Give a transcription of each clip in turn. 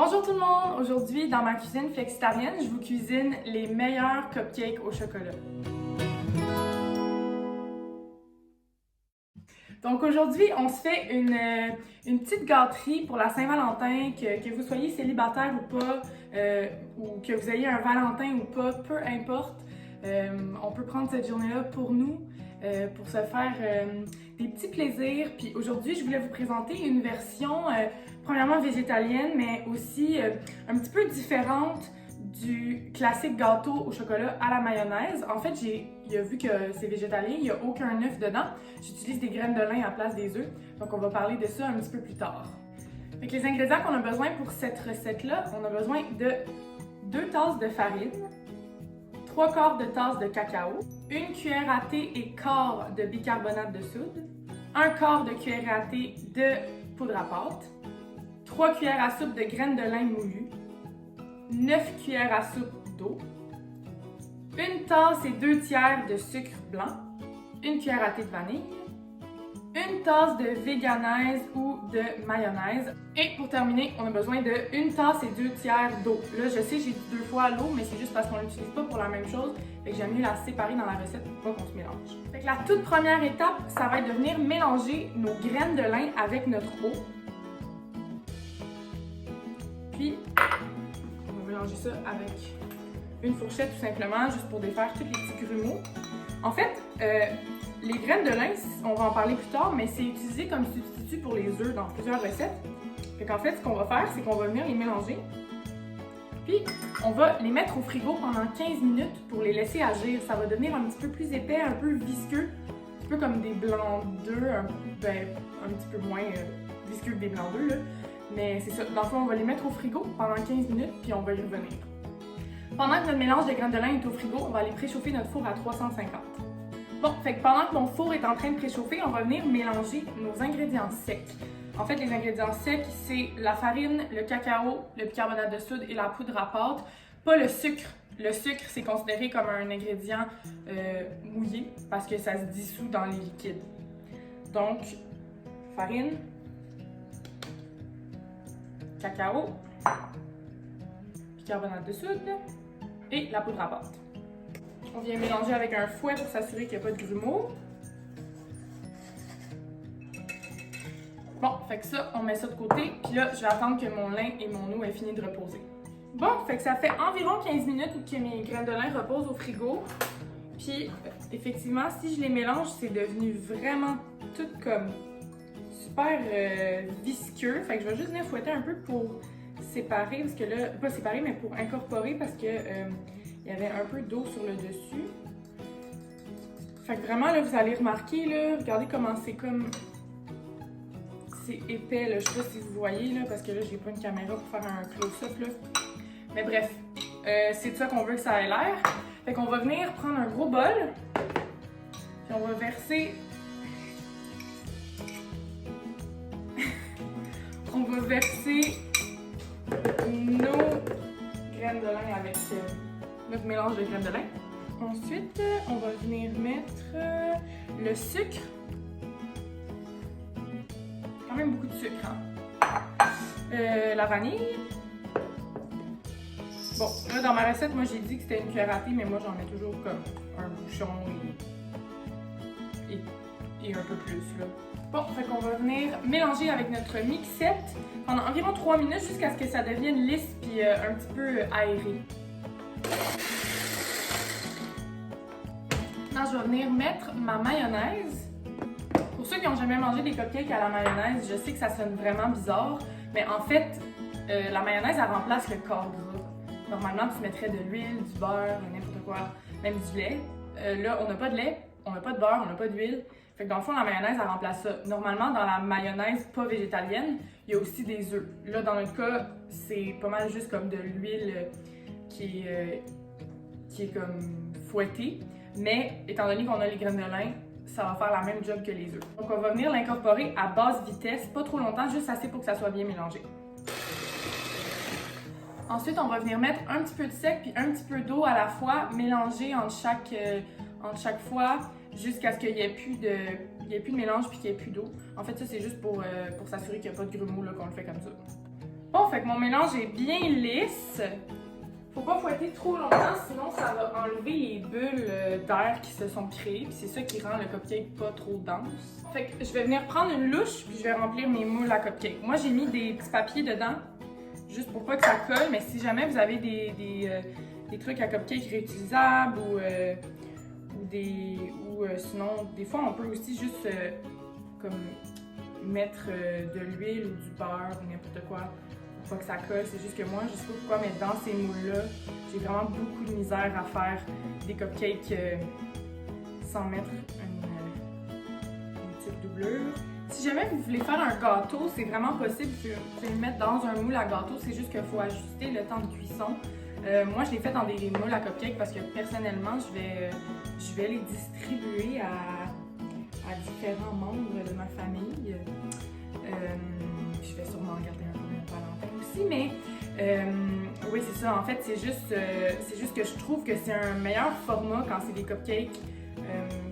Bonjour tout le monde! Aujourd'hui, dans ma cuisine flexitarienne, je vous cuisine les meilleurs cupcakes au chocolat. Donc aujourd'hui, on se fait une petite gâterie pour la Saint-Valentin, que vous soyez célibataire ou pas, ou que vous ayez un Valentin ou pas, peu importe. On peut prendre cette journée-là pour nous, pour se faire des petits plaisirs. Puis aujourd'hui, je voulais vous présenter une version premièrement végétalienne, mais aussi un petit peu différente du classique gâteau au chocolat à la mayonnaise. En fait, vu que c'est végétalien, il n'y a aucun œuf dedans. J'utilise des graines de lin à la place des œufs, donc on va parler de ça un petit peu plus tard. Fait que les ingrédients qu'on a besoin pour cette recette-là, on a besoin de 2 tasses de farine, 3 quarts de tasse de cacao, 1 cuillère à thé et quart de bicarbonate de soude, 1 quart de cuillère à thé de poudre à pâte, 3 cuillères à soupe de graines de lin moulues, 9 cuillères à soupe d'eau, 1 tasse et 2 tiers de sucre blanc, 1 cuillère à thé de vanille, 1 tasse de véganaise ou de mayonnaise. Et pour terminer, on a besoin de 1 tasse et 2 tiers d'eau. Là, je sais, j'ai dit 2 fois l'eau, mais c'est juste parce qu'on ne l'utilise pas pour la même chose. Fait que j'aime mieux la séparer dans la recette pour pas qu'on se mélange. Fait que la toute première étape, ça va être de venir mélanger nos graines de lin avec notre eau. Puis, on va mélanger ça avec une fourchette tout simplement, juste pour défaire tous les petits grumeaux. En fait, les graines de lin, on va en parler plus tard, mais c'est utilisé comme substitut pour les œufs dans plusieurs recettes. Fait qu'en fait, ce qu'on va faire, c'est qu'on va venir les mélanger. Puis, on va les mettre au frigo pendant 15 minutes pour les laisser agir. Ça va devenir un petit peu plus épais, un peu visqueux, un peu comme des blancs d'œufs, un petit peu moins visqueux que des blancs d'œufs, là. Mais c'est ça, dans le fond, on va les mettre au frigo pendant 15 minutes, puis on va y revenir. Pendant que notre mélange de graines de lin est au frigo, on va aller préchauffer notre four à 350. Bon, fait que pendant que mon four est en train de préchauffer, on va venir mélanger nos ingrédients secs. En fait, les ingrédients secs, c'est la farine, le cacao, le bicarbonate de soude et la poudre à pâte, pas le sucre. Le sucre, c'est considéré comme un ingrédient mouillé parce que ça se dissout dans les liquides. Donc, farine, cacao, bicarbonate de soude et la poudre à pâte. On vient mélanger avec un fouet pour s'assurer qu'il n'y a pas de grumeaux. Bon, fait que ça, on met ça de côté. Puis là, je vais attendre que mon lin et mon eau aient fini de reposer. Bon, fait que ça fait environ 15 minutes que mes graines de lin reposent au frigo. Puis, effectivement, si je les mélange, c'est devenu vraiment tout comme super visqueux. Fait que je vais juste venir fouetter un peu pour séparer, parce que là, pas séparer, mais pour incorporer, parce que il y avait un peu d'eau sur le dessus. Fait que vraiment, là, vous allez remarquer, là, regardez comment c'est comme... C'est épais, là. Je sais pas si vous voyez, là, parce que là, j'ai pas une caméra pour faire un close-up, là. Mais bref, c'est de ça qu'on veut que ça ait l'air. Fait qu'on va venir prendre un gros bol, puis on va verser... on va verser nos graines de lin avec notre mélange de graines de lin. Ensuite, on va venir mettre le sucre. Quand même beaucoup de sucre, hein? La vanille. Bon, là dans ma recette, moi j'ai dit que c'était une cuillère à thé, mais moi j'en mets toujours comme un bouchon et un peu plus, là. Bon, fait qu'on va venir mélanger avec notre mixette pendant environ 3 minutes jusqu'à ce que ça devienne lisse puis un petit peu aéré. Maintenant, je vais venir mettre ma mayonnaise. Pour ceux qui n'ont jamais mangé des cupcakes à la mayonnaise, je sais que ça sonne vraiment bizarre, mais en fait, la mayonnaise, elle remplace le corps gras. Normalement, tu mettrais de l'huile, du beurre, n'importe quoi, même du lait. Là, on n'a pas de lait, on n'a pas de beurre, on n'a pas d'huile. Fait que dans le fond, la mayonnaise, elle remplace ça. Normalement, dans la mayonnaise pas végétalienne, il y a aussi des œufs. Là, dans notre cas, c'est pas mal juste comme de l'huile qui est comme fouettée. Mais étant donné qu'on a les graines de lin, ça va faire la même job que les œufs. Donc, on va venir l'incorporer à basse vitesse, pas trop longtemps, juste assez pour que ça soit bien mélangé. Ensuite, on va venir mettre un petit peu de sec puis un petit peu d'eau à la fois, mélanger entre chaque fois, jusqu'à ce qu'il n'y ait plus de mélange puis qu'il n'y ait plus d'eau. En fait, ça, c'est juste pour s'assurer qu'il n'y a pas de grumeaux, là, qu'on le fait comme ça. Bon, fait que mon mélange est bien lisse. Faut pas fouetter trop longtemps, sinon ça va enlever les bulles d'air qui se sont créées. Puis c'est ça qui rend le cupcake pas trop dense. Fait que je vais venir prendre une louche puis je vais remplir mes moules à cupcake. Moi, j'ai mis des petits papiers dedans, juste pour pas que ça colle. Mais si jamais vous avez des trucs à cupcake réutilisables ou sinon, des fois, on peut aussi juste comme mettre de l'huile ou du beurre ou n'importe quoi pour pas que ça colle. C'est juste que moi, je sais pas pourquoi, mais dans ces moules-là, j'ai vraiment beaucoup de misère à faire des cupcakes sans mettre une petite doublure. Si jamais vous voulez faire un gâteau, c'est vraiment possible. Vous pouvez le mettre dans un moule à gâteau, c'est juste qu'il faut ajuster le temps de cuisson. Moi, je l'ai fait dans des moules à cupcake parce que personnellement, je vais les distribuer à différents membres de ma famille. Je vais sûrement garder un peu mon Valentin aussi, mais oui, c'est ça. En fait, c'est juste que je trouve que c'est un meilleur format quand c'est des cupcakes.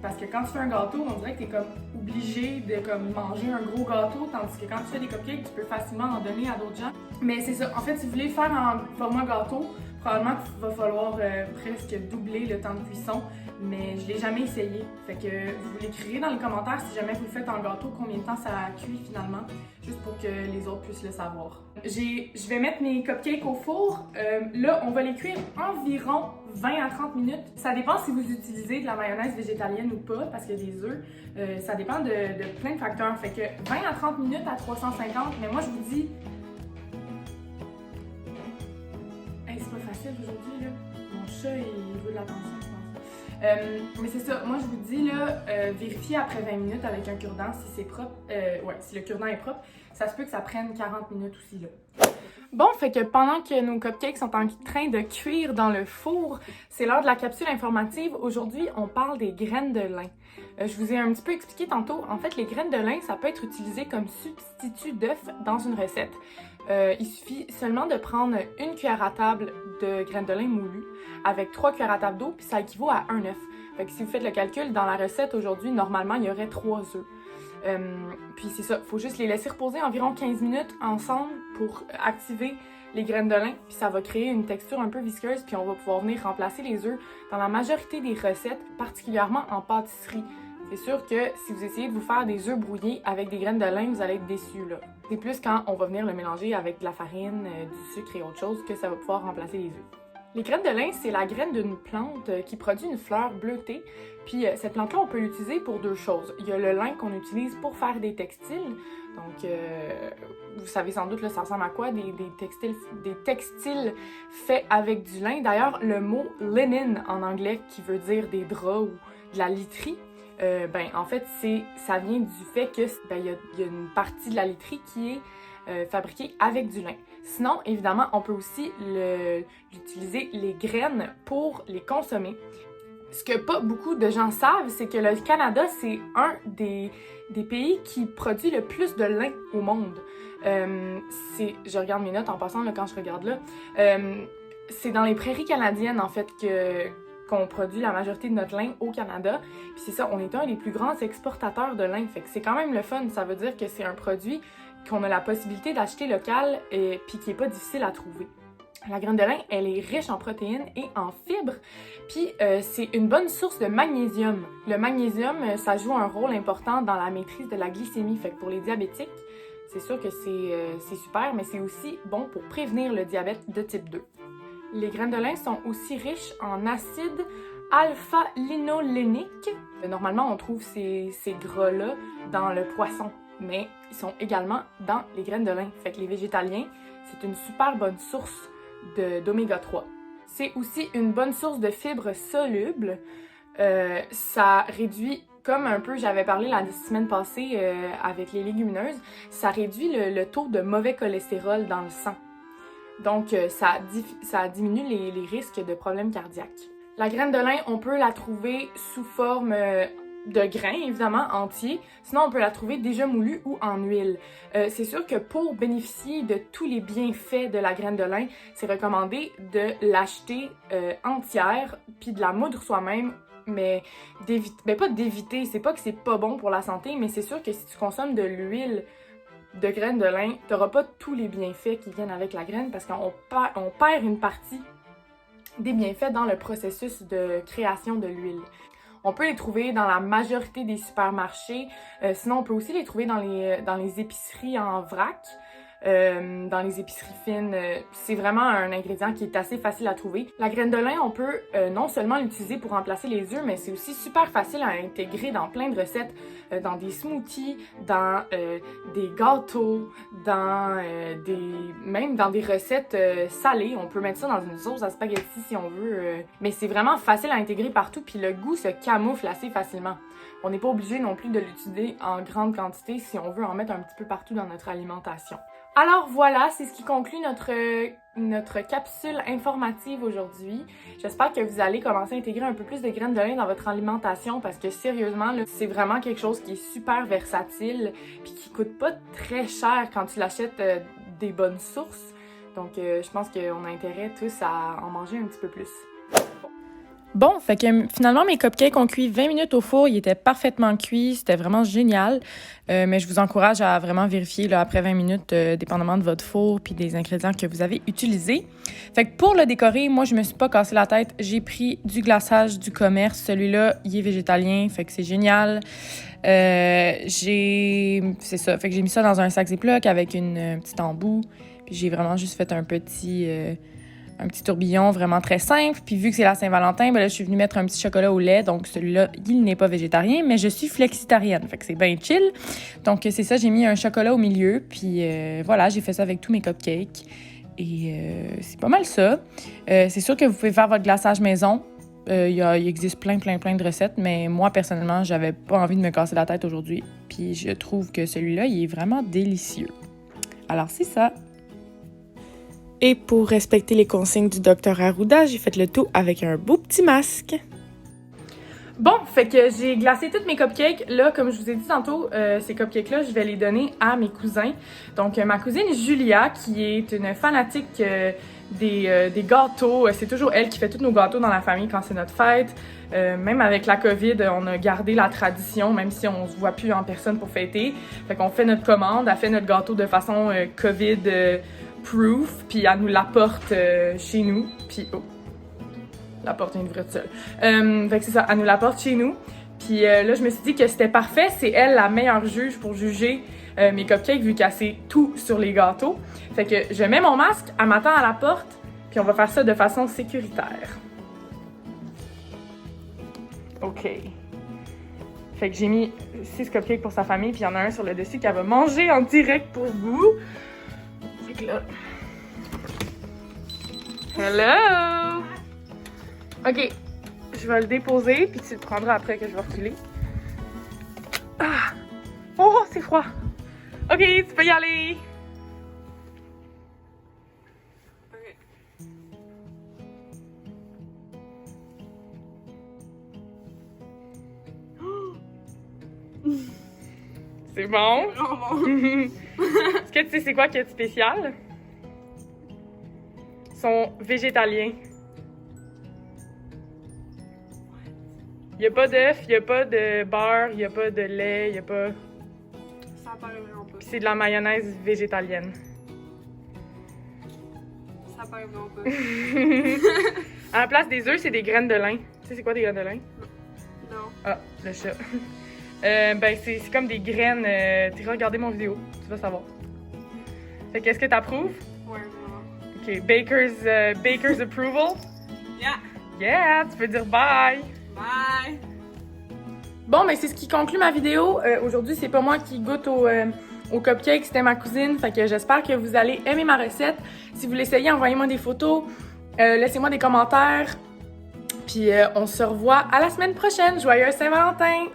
Parce que quand tu fais un gâteau, on dirait que tu es comme obligé de comme, manger un gros gâteau, tandis que quand tu fais des cupcakes, tu peux facilement en donner à d'autres gens. Mais c'est ça. En fait, si vous voulez faire en format gâteau, probablement qu'il va falloir presque doubler le temps de cuisson, mais je l'ai jamais essayé. Fait que vous l'écrirez dans les commentaires si jamais vous le faites en gâteau, combien de temps ça cuit finalement, juste pour que les autres puissent le savoir. Je vais mettre mes cupcakes au four. Là, on va les cuire environ 20 à 30 minutes. Ça dépend si vous utilisez de la mayonnaise végétalienne ou pas, parce qu'il y a des œufs. Ça dépend de plein de facteurs. Fait que 20 à 30 minutes à 350, mais moi je vous dis... Hey, c'est pas facile aujourd'hui, là. Mon chat, il veut de l'attention, je pense. Mais c'est ça, moi je vous dis, là, vérifiez après 20 minutes avec un cure-dent si c'est propre. Ouais, si le cure-dent est propre, ça se peut que ça prenne 40 minutes aussi, là. Bon, fait que pendant que nos cupcakes sont en train de cuire dans le four, c'est l'heure de la capsule informative. Aujourd'hui, on parle des graines de lin. Je vous ai un petit peu expliqué tantôt, en fait, les graines de lin, ça peut être utilisé comme substitut d'œuf dans une recette. Il suffit seulement de prendre une cuillère à table de graines de lin moulues avec 3 cuillères à table d'eau, puis ça équivaut à un œuf. Fait que si vous faites le calcul, dans la recette aujourd'hui, normalement, il y aurait 3 œufs. Puis c'est ça, il faut juste les laisser reposer environ 15 minutes ensemble pour activer les graines de lin, puis ça va créer une texture un peu visqueuse, puis on va pouvoir venir remplacer les œufs dans la majorité des recettes, particulièrement en pâtisserie. C'est sûr que si vous essayez de vous faire des œufs brouillés avec des graines de lin, vous allez être déçus là. C'est plus quand on va venir le mélanger avec de la farine, du sucre et autre chose que ça va pouvoir remplacer les œufs. Les graines de lin, c'est la graine d'une plante qui produit une fleur bleutée. Puis cette plante-là, on peut l'utiliser pour 2 choses. Il y a le lin qu'on utilise pour faire des textiles. Donc, vous savez sans doute, là, ça ressemble à quoi? Des textiles faits avec du lin. D'ailleurs, le mot linen en anglais, qui veut dire des draps ou de la literie, en fait, ça vient du fait que il y a une partie de la literie qui est fabriquée avec du lin. Sinon, évidemment, on peut aussi utiliser les graines pour les consommer. Ce que pas beaucoup de gens savent, c'est que le Canada, c'est un des pays qui produit le plus de lin au monde. Je regarde mes notes en passant là, quand je regarde là. C'est dans les prairies canadiennes, en fait, qu'on produit la majorité de notre lin au Canada. Puis c'est ça, on est un des plus grands exportateurs de lin. Fait que c'est quand même le fun. Ça veut dire que c'est un produit qu'on a la possibilité d'acheter local et puis qui est pas difficile à trouver. La graine de lin, elle est riche en protéines et en fibres, puis c'est une bonne source de magnésium. Le magnésium, ça joue un rôle important dans la maîtrise de la glycémie. Fait que pour les diabétiques, c'est sûr que c'est super, mais c'est aussi bon pour prévenir le diabète de type 2. Les graines de lin sont aussi riches en acide alpha-linolénique. Normalement, on trouve ces gras-là dans le poisson, mais ils sont également dans les graines de lin. Fait que les végétaliens, c'est une super bonne source d'oméga 3. C'est aussi une bonne source de fibres solubles. Ça réduit, comme un peu j'avais parlé la semaine passée avec les légumineuses, ça réduit le taux de mauvais cholestérol dans le sang. Donc, ça diminue les risques de problèmes cardiaques. La graine de lin, on peut la trouver sous forme de grains, évidemment, entiers. Sinon, on peut la trouver déjà moulue ou en huile. C'est sûr que pour bénéficier de tous les bienfaits de la graine de lin, c'est recommandé de l'acheter entière, puis de la moudre soi-même, mais pas d'éviter. C'est pas que c'est pas bon pour la santé, mais c'est sûr que si tu consommes de l'huile de graines de lin, t'auras pas tous les bienfaits qui viennent avec la graine parce qu'on perd une partie des bienfaits dans le processus de création de l'huile. On peut les trouver dans la majorité des supermarchés. Sinon, on peut aussi les trouver dans les épiceries en vrac, dans les épiceries fines. C'est vraiment un ingrédient qui est assez facile à trouver. La graine de lin, on peut non seulement l'utiliser pour remplacer les œufs, mais c'est aussi super facile à intégrer dans plein de recettes, dans des smoothies, dans des gâteaux, même dans des recettes salées. On peut mettre ça dans une sauce à spaghetti si on veut. Mais c'est vraiment facile à intégrer partout, puis le goût se camoufle assez facilement. On n'est pas obligé non plus de l'utiliser en grande quantité si on veut en mettre un petit peu partout dans notre alimentation. Alors voilà, c'est ce qui conclut notre capsule informative aujourd'hui. J'espère que vous allez commencer à intégrer un peu plus de graines de lin dans votre alimentation parce que sérieusement, là, c'est vraiment quelque chose qui est super versatile puis qui coûte pas très cher quand tu l'achètes des bonnes sources. Donc je pense qu'on a intérêt tous à en manger un petit peu plus. Bon, fait que finalement, mes cupcakes ont cuit 20 minutes au four. Ils étaient parfaitement cuits. C'était vraiment génial. Mais je vous encourage à vraiment vérifier là, après 20 minutes, dépendamment de votre four puis des ingrédients que vous avez utilisés. Fait que pour le décorer, moi, je me suis pas cassé la tête. J'ai pris du glaçage du commerce. Celui-là, il est végétalien. Fait que c'est génial. C'est ça. Fait que j'ai mis ça dans un sac Ziploc avec une petite embout. Puis j'ai vraiment juste fait un petit tourbillon vraiment très simple. Puis vu que c'est la Saint-Valentin, ben là, je suis venue mettre un petit chocolat au lait. Donc celui-là, il n'est pas végétarien, mais je suis flexitarienne. Fait que c'est bien chill. Donc c'est ça, j'ai mis un chocolat au milieu. Puis voilà, j'ai fait ça avec tous mes cupcakes. Et c'est pas mal ça. C'est sûr que vous pouvez faire votre glaçage maison. Il existe plein de recettes. Mais moi, personnellement, j'avais pas envie de me casser la tête aujourd'hui. Puis je trouve que celui-là, il est vraiment délicieux. Alors c'est ça. Et pour respecter les consignes du Dr Arruda, j'ai fait le tout avec un beau petit masque. Bon, fait que j'ai glacé toutes mes cupcakes. Là, comme je vous ai dit tantôt, ces cupcakes-là, je vais les donner à mes cousins. Donc, ma cousine Julia, qui est une fanatique des gâteaux. C'est toujours elle qui fait tous nos gâteaux dans la famille quand c'est notre fête. Même avec la COVID, on a gardé la tradition, même si on se voit plus en personne pour fêter. Fait qu'on fait notre commande, elle fait notre gâteau de façon COVID proof, puis elle nous l'apporte chez nous. Puis, la porte est ouverte toute seule. Fait que c'est ça, elle nous l'apporte chez nous. Puis là, je me suis dit que c'était parfait. C'est elle la meilleure juge pour juger mes cupcakes, vu qu'elle sait tout sur les gâteaux. Fait que je mets mon masque, elle m'attend à la porte, puis on va faire ça de façon sécuritaire. OK. Fait que j'ai mis 6 cupcakes pour sa famille, puis il y en a un sur le dessus qu'elle va manger en direct pour vous. Fait que là... Hello! OK, je vais le déposer, puis tu le prendras après que je vais reculer. Ah! Oh, c'est froid! OK, tu peux y aller! C'est bon? Est-ce que tu sais c'est quoi qu'il y a de spécial? Ils sont végétaliens. Il n'y a pas d'œuf, il n'y a pas de beurre, il n'y a pas de lait, il n'y a pas... Ça paraît vraiment pas. Puis c'est de la mayonnaise végétalienne. Ça paraît vraiment pas. À la place des œufs, c'est des graines de lin. Tu sais c'est quoi des graines de lin? Non. Ah, le chat. Ben c'est comme des graines... Tu iras regarder mon vidéo, tu vas savoir. Fait qu'est-ce que t'approuves? Ouais, vraiment. OK, Baker's approval? Yeah! Yeah, tu peux dire bye! Bye! Bon, mais c'est ce qui conclut ma vidéo. Aujourd'hui, c'est pas moi qui goûte au cupcake, c'était ma cousine. Fait que j'espère que vous allez aimer ma recette. Si vous l'essayez, envoyez-moi des photos. Laissez-moi des commentaires. Puis on se revoit à la semaine prochaine. Joyeux Saint-Valentin!